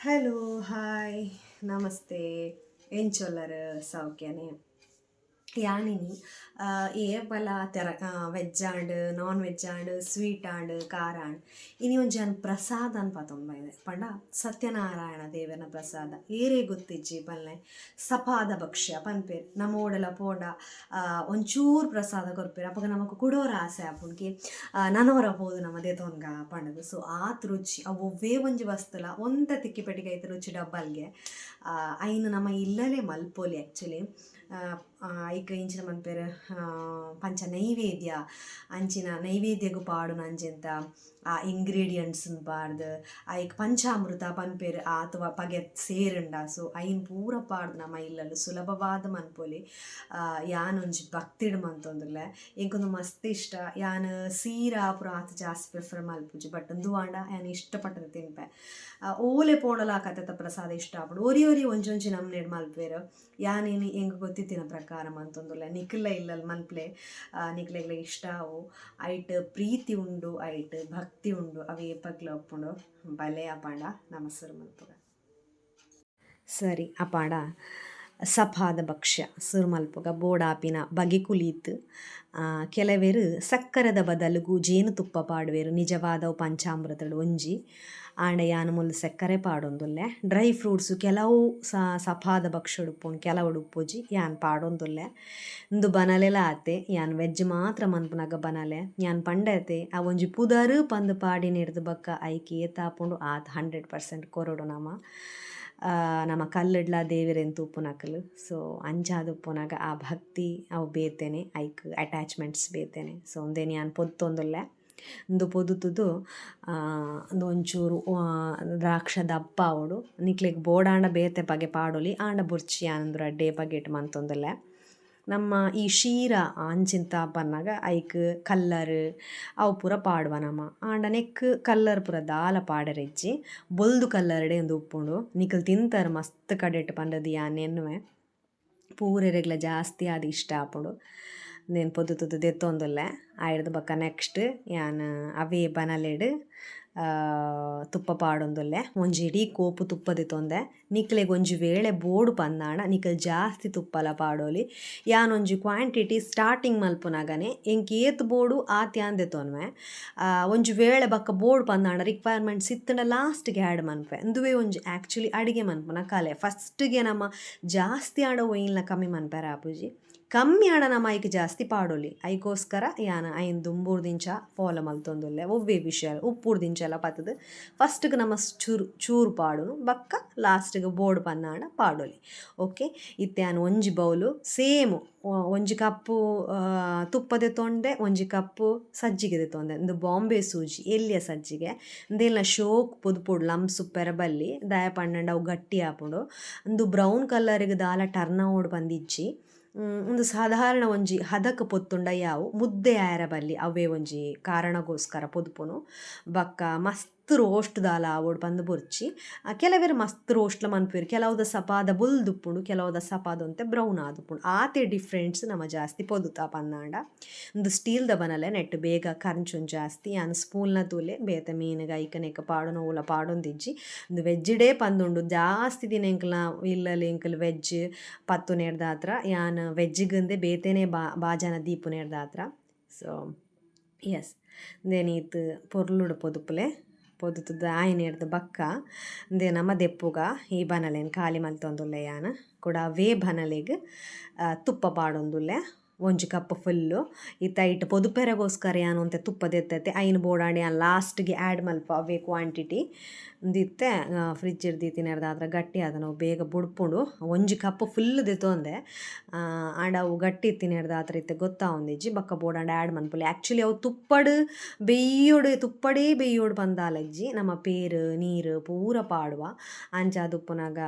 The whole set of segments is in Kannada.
ಹಲೋ, ಹಾಯ್, ನಮಸ್ತೆ. ಏನ್ ಚೊಲ್ಲರ ಸೌಖ್ಯನೇ? ಯಾಣಿನಿ ಏಪಲ ತೆರ veg and non veg and sweet and ಖಾರ ಆಂಡ್ ಇನಿ ಒಂಜಾನ್ ಪ್ರಸಾದ ಅನ್ಪತ್ತೊಂಬೈದೆ ಪಂಡ ಸತ್ಯನಾರಾಯಣ ದೇವನ ಪ್ರಸಾದ ಏರೇ ಗೊತ್ತಿಜ್ಜಿ ಬಲ್ಲೆ ಸಪಾದ ಭಕ್ಷ್ಯ ಪನ್ಪೇರು ನಮ್ಮ ಓಡಲ ಪೋಂಡ ಒಂಚೂರು ಪ್ರಸಾದ ಕೊರ್ಪೇರು ಅಪ್ಪಗ ನಮಕ್ ಕುಡೋರ ಆಸೆ ಆಪುಂಡ್ಕಿ ನನವರ ಪೋದು ನಮ್ಮ ದೇತೊನ್ಗ ಪಂಡದು. ಸೊ ಆತ್ ರುಚಿ ಅವು ಒವ್ವೇ ಒಂಜಿ ವಸ್ತುಲ ಒಂತ ತಿಕ್ಕಿ ಪೆಟ್ಟಿಗೆ ಐತೆ ರುಚಿ ಡಬ್ಬಲ್ಗೆ ಐನು ನಮ್ಮ ಇಲ್ಲಲೇ ಮಲ್ಪೊಲಿ ಆ್ಯಕ್ಚುಲಿ. ಐಕ್ ಇಂಚಿನ ಮನ್ಪೇರು ಪಂಚ ನೈವೇದ್ಯ ಅಂಚಿನ ನೈವೇದ್ಯಗೂ ಪಾಡುನ ಅಂಚೆಂತ ಆ ಇಂಗ್ರೀಡಿಯೆಂಟ್ಸ್ ಪಾಡ್ದು ಐಕ್ ಪಂಚಾಮೃತ ಪನ್ಪೇರು ಅಥವಾ ಪಗೆ ಸೇರುಂಡ. ಸೊ ಐನ್ ಪೂರ ಪಾಡ್ದು ನಮ್ಮ ಇಲ್ಲಲು ಸುಲಭವಾದ ಮನ್ಪೊಲಿ. ಯಾನೊಂಜಿ ಭಕ್ತಿಡ್ ಮಂತೊಂದುಲ್ಲೆ ಇಂಕೊಂದು ಮಸ್ತ್ ಇಷ್ಟ. ಯಾನ್ ಸೀರಾ ಪುರ ಆತ್ ಜಾಸ್ತಿ ಪ್ರಿಫರ್ ಮಲ್ಪುಜಿ, ಬಟ್ ದುವಾಂಡ ಯಾನ್ ಇಷ್ಟಪಟ್ಟದ ತಿನ್ಪೆ. ಓಲೆ ಪೋಣಲ ಕಥೆತ ಪ್ರಸಾದ ಇಷ್ಟ ಆಪುಂಡು. ಒರಿ ಒರಿ ಒಂಜೊಂಜಿ ನಮ್ನೆಡ್ ಮಲ್ಪೇರು ಯಾನೇನು ಹೆಂಗೆ ಗೊತ್ತಿತ್ತಿನ ಪ್ರಕಾರ ಮಂತೊಂದುಲ್ಲ ನಿಖಿಲ ಇಲ್ಲಲ್ ಮಲ್ಪ್ಲೆ ನಿಕ್ಲೆಗ್ಲ ಇಷ್ಟ ಅವು ಐಟ್ ಪ್ರೀತಿ ಉಂಡು ಐಟ್ ಭಕ್ತಿ ಉಂಡು ಅವು ಏಪಕ್ಲ ಒಪ್ಪುಂಡು ಬಲೆ ಅಪಾಂಡ ನಮಸ್ಸರು ಮಲ್ಪುಗ. ಸರಿ ಅಪಾಂಡ ಸಫಾದ ಭಕ್ಷ್ಯ ಸುರುಮಲ್ಪುಗ ಬೋಡಾಪಿನ ಬಗೆ ಕುಲೀತು ಕೆಲವೇರು ಸಕ್ಕರೆದ ಬದಲುಗು ಜೇನುತುಪ್ಪ ಪಾಡುವೆರು ನಿಜವಾದವು ಪಂಚಾಮೃತಡು ಒಂಜಿ ಆಂಡ ಯಾನು ಮುಲ್ಲು ಸಕ್ಕರೆ ಪಾಡೊಂದುಲ್ಲೆ. ಡ್ರೈ ಫ್ರೂಟ್ಸು ಕೆಲವು ಸಫಾದ ಭಕ್ಷ್ಯ ಉಡುಪುಂಡು ಕೆಲವು ಉಡುಪುಜಿ ಯಾನ್ ಪಾಡೊಂದುಲ್ಲೆ. ಇಂದು ಬನಲೆಲ ಆತೆ ಯಾನ್ ವೆಜ್ ಮಾತ್ರ ಮನ್ಪುನಗ ಬನಲೆ ಯಾನ್ ಪಂಡತೆ ಆ ಒಂಜಿ ಪುದರ್ ಪಂದ್ ಪಾಡಿನಿಡ್ದು ಬಕ್ಕ ಐಕಿ ಏತಾಪುಂಡು ಆತ್ 100% ಕೊರಡು ನಮ್ಮ ಕಲ್ಲಡ್ಲ ದೇವಿರೆನ್ ತೂಪುನಕಲು. ಸೊ ಅಂಚಾದ್ ಉಪ್ಪುನಗ ಆ ಭಕ್ತಿ ಅವು ಬೇತೇನೆ ಐಕ್ ಅಟ್ಯಾಚ್ಮೆಂಟ್ಸ್ ಬೇತೇನೆ. ಸೊ ಒಂದೇನು ಯಾನ್ ಪೊತ್ತೊಂದುಲ್ಲೆ ಇಂದು ಪೊದುತುದು ಒಂಚೂರು ದ್ರಾಕ್ಷ ದಪ್ಪ ಅವಡು ನಿಕ್ಲೆಗ್ ಬೋಡಾಂಡ ಬೇತೆ ಬಗೆ ಪಾಡೊಲಿ ಆಂಡ ಬುರ್ಚಿ ಯಾನಂದ್ರ ಅಡ್ಡೆ ಬಗೆಟ್ ಮಂತೊಂದುಲ್ಲೆ. ನಮ್ಮ ಈ ಶೀರ ಅಂಚಿಂತ ಪನ್ನಗ ಐಕ್ ಕಲ್ಲರ್ ಅವು ಪೂರ ಪಾಡುವ ನಮ್ಮ ಆಂಡ ನೆಕ್ ಕಲ್ಲರ್ ಪೂರ ದಾಲ ಪಾಡರೆಜ್ಜಿ ಬೊಲ್ದು ಕಲ್ಲರ್ಡೆ ಒಂದು ಉಪ್ಪುಂಡು ನಿಕಲ್ ತಿಂತಾರೆ ಮಸ್ತ್ ಕಡೆಟ್ ಪಂಡದು ಯಾನ್ ಎನ್ನುವೆ ಪೂರೆರೆಗ್ಲ ಜಾಸ್ತಿ ಅದು ಇಷ್ಟ ಆಪುಂಡು. నేను పొద్దుతుದ್ದು ದೆತ್ತೊಂದುಲ್ಲೆ ಆಯ್ಡ್ದು ಬಕ್ಕ ನೆಕ್ಸ್ಟ್ ಯಾನ್ ಅವೇ ಬನಲೆಡ್ ತುಪ್ಪ ಪಾಡೊಂದುಲ್ಲೆ ಒಂಜಿ ಇಡೀ ಕೋಪು ತುಪ್ಪ ದೆತ್ತೊಂದೆ ನಿಕ್ಲೆಗ್ ಒಂಜಿ ವೇಳೆ ಬೋಡು ಪಂದಾಂಡ ನಿಕಲ್ ಜಾಸ್ತಿ ತುಪ್ಪಲ ಪಾಡೋಲಿ. ಯಾನೊಂಜಿ ಕ್ವಾಂಟಿಟಿ ಸ್ಟಾರ್ಟಿಂಗ್ ಮಲ್ಪುನಗನೆ ಎಂಕ್ ಏತ್ ಬೋಡು ಆತ್ ಯಾನ್ ದೆತ್ತೊನ್ವೆ ಒಂಜಿ ವೇಳೆ ಬಕ್ಕ ಬೋಡು ಪಂದಾಂಡ ರಿಕ್ವೈರ್ಮೆಂಟ್ಸ್ ಇತ್ತಂಡ ಲಾಸ್ಟ್ಗೆ ಆ್ಯಡ್ ಮನ್ಪೆ ಇಂದುವೆ ಒಂಜಿ ಆ್ಯಕ್ಚುಲಿ ಅಡಿಗೆ ಮನ್ಪುನ ಕಲೆ. ಫಸ್ಟ್ಗೆ ನಮ್ಮ ಜಾಸ್ತಿ ಆಡ ಒಯ್ಯಿಲ್ನ ಕಮ್ಮಿ ಮನ್ಪೆರ ಆಪುಜಿ ಕಮ್ಮಿ ಆಡ ನಮ್ಮ ಐಕ್ ಜಾಸ್ತಿ ಪಾಡೊಲಿ ಐಕೋಸ್ಕರ ಯಾನ್ ಐನ್ ದುಂಬೂರು ದಿಂಚ ಫಾಲೋ ಮಲ್ತೊಂದುಲ್ಲೆ ಒವ್ವೇ ವಿಷಯ ಉಪ್ಪುಡು ದಿಂಚ ಎಲ್ಲ ಪತ್ತದು ಫಸ್ಟ್ಗೆ ನಮ್ಮ ಚೂರು ಪಾಡುನು ಬಕ್ಕ ಲಾಸ್ಟ್ಗೆ ಬೋರ್ಡ್ ಪನ್ನಾಂಡ ಪಾಡೊಲಿ. ಓಕೆ ಇತ್ತೆ ಯಾನ್ ಒಂಜಿ ಬೌಲು ಸೇಮು ಒಂಜಿ ಕಪ್ಪು ತುಪ್ಪ ದೆತ್ತೊಂಡೆ ಒಂಜಿ ಕಪ್ಪು ಸಜ್ಜಿಗೆ ದೆತ್ತೊಂದೆ ಇಂದು ಬಾಂಬೆ ಸೂಜಿ ಎಲ್ಲಿಯ ಸಜ್ಜಿಗೆ ಇಂದೆಲ್ಲ ಶೋಕ್ ಪುದುಪುಡು ಲಮ್ಸ್ ಪೆರಬಲ್ಲಿ ದಯ ಪಂಡಂಡ ಅವು ಗಟ್ಟಿ ಆಪುಂಡು ಇಂದು ಬ್ರೌನ್ ಕಲರ್ಗೆ ದಾಲ ಟರ್ನ್ ಔಟ್ ಬಂದಿಜ್ಜಿ ಒಂದು ಸಾಧಾರಣ ಒಂಜಿ ಹದಕ್ ಪೊತ್ತುಂಡ ಯಾವು ಮುದ್ದೆ ಆಯರ ಬಲ್ಲಿ ಅವೇ ಒಂಜಿ ಕಾರಣಗೋಸ್ಕರ ಪೊದುಪುನು ಬಕ್ಕ ಮಸ್ತ್ ರೋಸ್ಟ್ ದಾಲ ಆವೋಡು ಪಂದ್ ಬೊರ್ಚಿ ಕೆಲವೇರು ಮಸ್ತ್ ರೋಸ್ಟ್ಲ ಮನ್ಪುವೆರು ಕೆಲವುದ ಸಪಾದ ಬುಲ್ದುಪ್ಪುಂಡು ಕೆಲವುದ ಸಪಾದ ಒಂತೆ ಬ್ರೌನ್ ಆದುಪ್ಪುಂಡು ಆತೆ ಡಿಫ್ರೆಂಟ್ಸ್ ನಮ್ಮ ಜಾಸ್ತಿ ಪೊದುತ ಪನ್ನಾಂಡ. ಒಂದು ಸ್ಟೀಲ್ದ ಬನಲೆ ನೆಟ್ ಬೇಗ ಕರ್ಂಚುನ್ ಜಾಸ್ತಿ ಯಾನ್ ಸ್ಪೂನ್ನ ತೂಲೆ ಬೇತೆ ಮೀನುಗ ಐಕನೆಕ್ ಪಾಡೋನ ಓಲ ಪಾಡೊಂದಿಜ್ಜಿ ಒಂದು ವೆಜ್ಜಿಡೇ ಪಂದುಂಡು ಜಾಸ್ತಿ ದಿನ ಎಂಕಲ್ನ ಇಲ್ಲಲ್ಲಿ ಎಂಕಲ್ ವೆಜ್ ಪತ್ತುನೆರ್ದಾತ್ರ ಯಾನ್ ವೆಜ್ಜಿಗಂದೆ ಬೇತೆನೆ ಬಾಜನ ದೀಪುನೆರ್ದಾತ್ರ. ಸೊ ಎಸ್ ಇಂದೇನೀತ್ ಪೊರ್ಲುಡು ಪೊದುಪುಲೆ ಪೊದುತುದ ಆಯ್ನೆರ್ದು ಬಕ್ಕ ಇಂದೇ ನಮ್ಮ ದೆಪ್ಪುಗ ಈ ಬನಲೆನ್ ಖಾಲಿ ಮಲ್ತೊಂದುಲ್ಲೆ ಯಾನ್ ಕೂಡ ಅವೇ ಬನಲೆಗ್ ತುಪ್ಪ ಪಾಡೊಂದುಲ್ಲೆ ಒಂಜಿ ಕಪ್ ಫುಲ್ಲು ಇತ್ತ ಇಟ್ಟು ಪೊದುಪೆರಗೋಸ್ಕರ ಯಾನ್ ಒಂತೆ ತುಪ್ಪ ದೆತ್ತತೆ ಐನ್ ಬೋಡಾಂಡೆ ಯಾನ್ ಲಾಸ್ಟ್ಗೆ ಆ್ಯಡ್ ಮಲ್ಪ ಅವೇ ಕ್ವಾಂಟಿಟಿ ದಿತ್ತೆ ಫ್ರಿಜ್ ದೀತಿನೆರ್ದಾದ್ರ ಗಟ್ಟಿ ಆದ ನಾವು ಬೇಗ ಬುಡ್ಪುಂಡು ಒಂಜಿ ಕಪ್ ಫುಲ್ ದೆತ್ತೊಂದೆ ಆಂಡ ಅವು ಗಟ್ಟಿ ಇತ್ತಿನೆರ್ದಾತ್ರ ಇತ್ತೆ ಗೊತ್ತಾವೊಂದಿಜ್ಜಿ ಬಕ್ಕ ಬೋಡಾಂಡ ಆ್ಯಡ್ ಮನ್ಪುಲಿ. ಆ್ಯಕ್ಚುಲಿ ಅವು ತುಪ್ಪಡೇ ಬೇಯೋಡು ಪಂದಾಲಜ್ಜಿ ನಮ್ಮ ಪೇರು ನೀರು ಪೂರ ಪಾಡುವ ಅಂಚಾದ್ ಉಪ್ಪುನಗ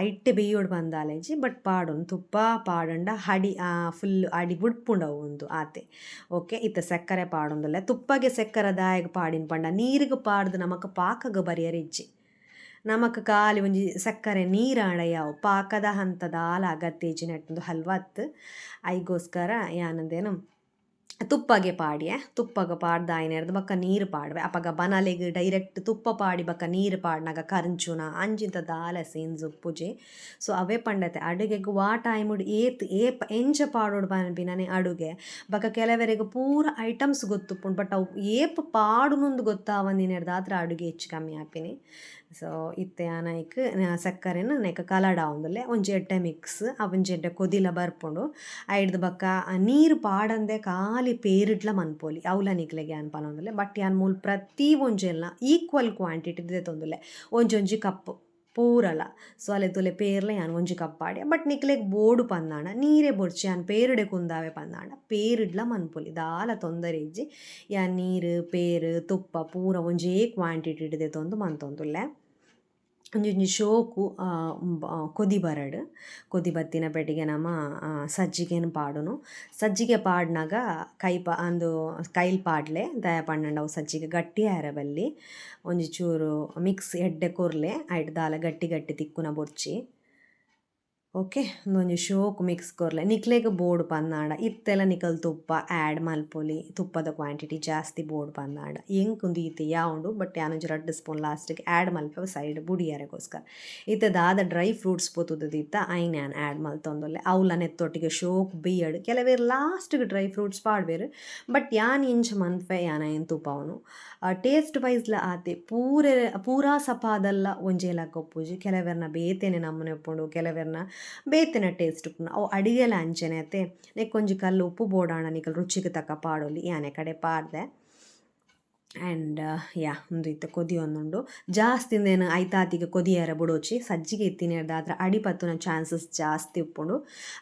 ಐಟ್ಟೆ ಬೇಯೋಡು ಪಂದಾಲಜ್ಜಿ ಬಟ್ ಪಾಡೊಂದು ತುಪ್ಪ ಪಾಡಂಡ ಹಡಿ ಫುಲ್ ಅಡಿ ಬುಡ್ಪುಂಡವು ಒಂದು ಆತೆ. ಓಕೆ ಇತ್ತ ಸಕ್ಕರೆ ಪಾಡೊಂದುಲ್ಲೆ ತುಪ್ಪಗೆ ಸಕ್ಕರೆ ದಾಯಗ ಪಾಡಿನ ಪಂಡ ನೀರಿಗೆ ಪಾಡ್ದು ನಮಕ್ ಪಾಕಗ ಬರಿಯರಿಜ್ಜಿ ನಮಕ್ ಖಾಲಿ ಒಂಜಿ ಸಕ್ಕರೆ ನೀರಾಂಡ ಯಾವು ಪಾಕದ ಹಂತದ ಆಲ ಅಗತ್ಯಜಿ ನೆಟ್ಟೊಂದು ಹಲ್ವತ್ತು ಐಗೋಸ್ಕರ ಯಾನಂದೇನು ತುಪ್ಪಗೆ ಪಾಡಿಯೆ ತುಪ್ಪಗ ಪಾಡ್ದಾಯಿನೆರ್ದು ಬೊಕ್ಕ ನೀರು ಪಾಡ್ವೆ ಅಪಗ ಬನಲೆಗ್ ಡೈರೆಕ್ಟ್ ತುಪ್ಪ ಪಾಡಿ ಬೊಕ್ಕ ನೀರು ಪಾಡ್ನಾಗ ಕರ್ಂಚುನ ಅಂಚಿಂತ ದಾಲ ಸೀನ್ಸ್ ಉಪ್ಪುಜಿ. ಸೊ ಅವೇ ಪಂಡತೆ ಅಡುಗೆಗ್ ವಾ ಟೈಮುಡು ಏಪ ಎಂಚ ಪಾಡೋಡು ಪನ್ಪಿನನೆ ಅಡುಗೆ ಬೊಕ ಕೆಲವೆರೆಗ್ ಪೂರ ಐಟಮ್ಸ್ ಗೊತ್ತುಪ್ಪುಂಡು ಬಟ್ ಅವು ಏಪ ಪಾಡುನುಂದು ಗೊತ್ತಾವಂದಿನೆರ್ದು ಆತ್ರ ಅಡುಗೆ ಹೆಚ್ಚು ಕಮ್ಮಿ ಆಪಿನಿ. ಸೊ ಇತ್ತೆ ಆನೈಕ್ ಸಕ್ಕರೆನ ನೆಕ್ ಕಲಡ ಆವೊಂದುಲ್ಲೆ ಒಂಜಿ ಎಡ್ಡೆ ಮಿಕ್ಸ್ ಅವೊಂಜಿ ಎಡ್ಡೆ ಕೊದಿಲ ಬರ್ಪುಂಡು ಐಡ್ದು ಬೊಕ ನೀರು ಪಾಡಂದೆ ಖಾಲಿ ಪೇರಿಡ್ಲ ಮನ್ಪೊಲಿ ಅವ್ಲ ನಿಕ್ಲೆಗೆ ಯಾನ್ ಪನೊಂದುಲ್ಲೆ. ಬಟ್ ಯಾನ್ ಮೂಲು ಪ್ರತಿ ಒಂಜೆಲ್ನ ಈಕ್ವಲ್ ಕ್ವಾಂಟಿಟಿ ದೆತೊಂದುಲ್ಲೆ ಒಂಜೊಂಜಿ ಕಪ್ ಪೂರಲ. ಸೊ ಅಲೆ ತುಲೆ ಪೇರ್ಲ ಯಾನ್ ಒಂಜಿ ಕಪ್ ಪಾಡ್ಯ ಬಟ್ ನಿಕ್ಲೆಗ್ ಬೋಡು ಪಂದಾಂಡ ನೀರೇ ಬೊಡ್ಚಿ ಯಾನ್ ಪೇರುಡೆ ಕುಂದಾವೆ ಪಂದಾಂಡ ಪೇರಿಡ್ಲ ಮನ್ಪೊಲಿ ದಾಲ ತೊಂದರೆ ಇಜ್ಜಿ ಯಾನ್ ನೀರು ಪೇರು ತುಪ್ಪ ಪೂರ ಒಂಜೇ ಕ್ವಾಂಟಿಟಿ ದೆತೊಂದು ಮಂತೊಂದುಲ್ಲೆ. ಒಂಜೊಂಜಿ ಶೋಕು ಕೊದಿ ಬರಡ್ ಕೊದಿ ಬತ್ತಿನ ಪೆಟ್ಟಿಗೆ ನಮ ಸಜ್ಜಿಗೆನ್ ಪಾಡುನು. ಸಜ್ಜಿಗೆ ಪಾಡ್ನಾಗ ಅಂದು ಕೈಲ್ ಪಾಡ್ಲೆ ದಯ ಪಂಡಂಡ ಅವು ಸಜ್ಜಿಗೆ ಗಟ್ಟಿ ಆಯರೆ ಬಲ್ಲಿ ಒಂಜಿ ಚೂರು ಮಿಕ್ಸ್ ಎಡ್ಡೆ ಕೊರ್ಲೆ ಐಟ್ ದಾಲ ಗಟ್ಟಿ ಗಟ್ಟಿ ತಿಕ್ಕುನ ಬೊರ್ಚಿ. ಓಕೆ ಒಂದೊಂಜಿ ಶೋಕು ಮಿಕ್ಸ್ ಕೊರ್ಲೆ ನಿಕ್ಲೆಗ್ ಬೋಡು ಪಂದಾಂಡ ಇತ್ತೆಲ ನಿಕಲ್ ತುಪ್ಪ ಆ್ಯಡ್ ಮಲ್ಪೊಲಿ ತುಪ್ಪದ ಕ್ವಾಂಟಿಟಿ ಜಾಸ್ತಿ ಬೋಡು ಪಂದಾಂಡ ಎಂಕುಂದು ಈತೆ ಯಾವುಂಡು ಬಟ್ ಯಾನೊಂಜಿ 2 ಸ್ಪೂನ್ ಲಾಸ್ಟಿಗೆ ಆ್ಯಡ್ ಮಲ್ಪೆ ಸೈಡ್ ಬುಡಿಯಾರೆಗೋಸ್ಕರ. ಇತ್ತೆ ದಾದ ಡ್ರೈ ಫ್ರೂಟ್ಸ್ ಪೊತುದಿತ್ತ ಐನ್ ಯಾನ್ ಆ್ಯಡ್ ಮಲ್ತೊಂದುಲ್ಲೆ ಅವ್ಲ ನೆತ್ತೊಟ್ಟಿಗೆ ಶೋಕು ಬೇಯಡ್ ಕೆಲವೇರು ಲಾಸ್ಟ್ಗೆ ಡ್ರೈ ಫ್ರೂಟ್ಸ್ ಪಾಡ್ವೆರ್ ಬಟ್ ಯಾನ್ ಇಂಚ ಮನ್ಪೆ ಯಾನ ಏನು ತುಪ್ಪವನು ಟೇಸ್ಟ್ ವೈಸ್ಲ ಆತೆ ಪೂರಾ ಸಪಾದಲ್ಲ ಒಂಜೇಲ ಕೊಪ್ಪುಜಿ ಕೆಲವೆರ್ನ ಬೇತೆನೆ ನಮ್ಮನೆ ಉಪ್ಪುಂಡು ಕೆಲವೆರ್ನ ಬೇತೆನ ಟೇಸ್ಟ್ ಉಪ್ಪುಂಡು ಅವು ಅಡಿಗೆಲ ಅಂಚನೆ ಅತೆ ನೆಕ್ಕೊಂಜಿ ಕಲ್ಲು ಉಪ್ಪು ಬೋಡಾಂಡ ನಿಕಲ್ ರುಚಿಗೆ ತಕ್ಕ ಪಾಡೊಲಿ ಯಾನೆ ಕಡೆ ಪಾಡ್ದೆ. ಆ್ಯಂಡ್ ಒಂದು ಇತ್ತೆ ಕೊದಿ ಒಂದುಂಡು ಜಾಸ್ತಿಂದೇನು ಐತಾತಿಗೆ ಕೊದಿಯಾರ ಬುಡೋಚಿ ಸಜ್ಜಿಗೆ ಇತ್ತಿನೇರ್ದಾದ್ರ ಅಡಿಪತ್ತುನ ಚಾನ್ಸಸ್ ಜಾಸ್ತಿ ಉಪ್ಪುಂಡು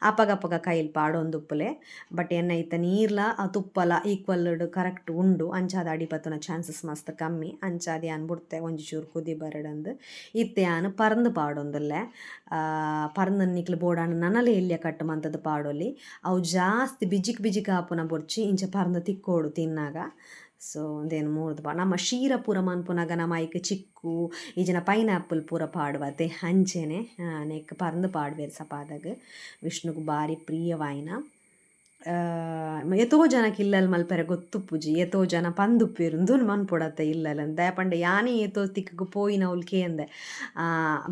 ಅಪಗಪಗ ಕೈಲ್ ಪಾಡೊಂದುಪ್ಪುಲೆ. ಬಟ್ ಎನ್ನ ಇತ್ತ ನೀರ್ಲ ತುಪ್ಪಲ ಈಕ್ವಲ್ ಕರೆಕ್ಟ್ ಉಂಡು ಅಂಚಾದ ಅಡಿಪತ್ತುನ ಚಾನ್ಸಸ್ ಮಸ್ತ್ ಕಮ್ಮಿ ಅಂಚಾದ ಯಾನ್ ಬುಡ್ತೆ ಒಂಜಿ ಚೂರು ಕುದಿ ಬರಡಂದು ಇತ್ತೆ ಯಾನ್ ಪರಂದು ಪಾಡೊಂದುಲ್ಲೆ. ಪರಂದು ನಿಕ್ಲು ಬೋಡಾಂಡ ನನಲೆ ಎಲ್ಯ ಕಟ್ಟು ಮಂತದ ಪಾಡೊಲಿ ಅವು ಜಾಸ್ತಿ ಬಿಜಿಕ್ ಆಪುನ ಬೊರ್ಚಿ ಇಂಚ ಪರಂದು ತಿಕ್ಕೋಡು ತಿನ್ನಾಗ. ಸೊ ಒಂದೇನು ಮೂರ್ದು ನಮ್ಮ ಶೀರ ಪೂರ ಮನ್ಪುನಾಗ ನಮ್ಮ ಐಕ್ ಚಿಕ್ಕು ಈಜಿನ ಪೈನಾಪಲ್ ಪೂರ ಪಾಡುವತೆ ಅಂಚೆನೆ ನೆಕ್ ಪರಂದು ಪಾಡ್ವೆರ್ ಸಪಾದಾಗ ವಿಷ್ಣುಗ್ ಬಾರಿ ಪ್ರಿಯವಾಯಿನ. ಎತೋ ಜನಕ್ಕೆ ಇಲ್ಲಲ್ ಮಲ್ಪೆರೆ ಗೊತ್ತುಪ್ಪುಜಿ ಎತೋ ಜನ ಪಂದುಪ್ಪೇರು ಉಂದುನ್ ಮನ್ಪೊಡತ್ತೆ ಇಲ್ಲಲ್ ದಯಪಂಡ ಯಾನೇ ಏತೋ ತಿಕ್ಕಗ್ ಪೋಯಿನವುಲ್ ಕೇಂದೆ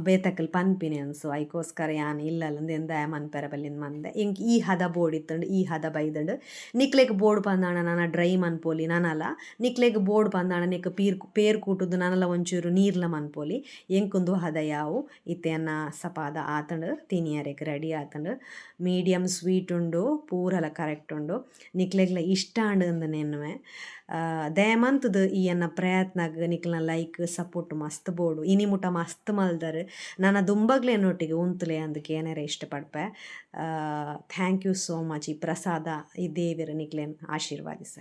ಬೇತಕ್ಕಲ್ ಪನ್ಪಿನಿ ಅನ್ಸು ಐಕೋಸ್ಕರ ಯಾನ್ ಇಲ್ಲಲ್ ದಯ ಮನ್ಪೆರೆ ಬಲ್ಲಿಂದ ಮಂದೆ ಎಂಕ್ ಈ ಹದ ಬೋರ್ಡ್ ಇತ್ತಂಡು ಈ ಹದ ಬೈದಂಡು ನಿಕ್ಲೆಗ್ ಬೋರ್ಡ್ ಪಂದಾಣ ನಾನ ಡ್ರೈ ಮನ್ಪೊಲಿ ನನಲ ನಿಕ್ಲೆಗ್ ಬೋರ್ಡ್ ಪಂದಾಣ ನಿಕ್ ಪೇರ್ ಕೂಟುದು ನನಲ ಒಂಚೂರು ನೀರ್ಲ ಮನ್ಪೊಲಿ ಎಂಕುಂದು ಹದ ಯಾವು ಇತ್ತೆಯನ್ನ ಸಪಾದ ಆತಂಡು ತಿನಿಯರೆಗ್ ರೆಡಿ ಆತಂಡು. ಮೀಡಿಯಮ್ ಸ್ವೀಟ್ ಉಂಡು ಪೂರಲ ಕರೆಕ್ಟ್ ಉಂಡು ನಿಕ್ಲೆಗ್ಲ ಇಷ್ಟ ಅಂಡು ನೆನ್ನುವೆ. ದಯಮಂತದು ಈ ಎನ್ನ ಪ್ರಯತ್ನಗ್ ನಿಕ್ಲನ ಲೈಕ್ ಸಪೋರ್ಟ್ ಮಸ್ತ್ ಬೋಡು ಇನಿ ಮುಟ ಮಸ್ತ್ ಮಲ್ದರ್ ನನ್ನ ದುಂಬಗ್ಲೇನೊಟ್ಟಿಗೆ ಉಂತುಲೆ ಅಂದಕ್ಕೆ ಏನಾರ ಇಷ್ಟಪಡ್ಪೆ. ಥ್ಯಾಂಕ್ ಯು ಸೋ ಮಚ್ ಈ ಪ್ರಸಾದ ಈ ದೇವಿರ ನಿಕ್ಲೇನ್ ಆಶೀರ್ವಾದಿಸ.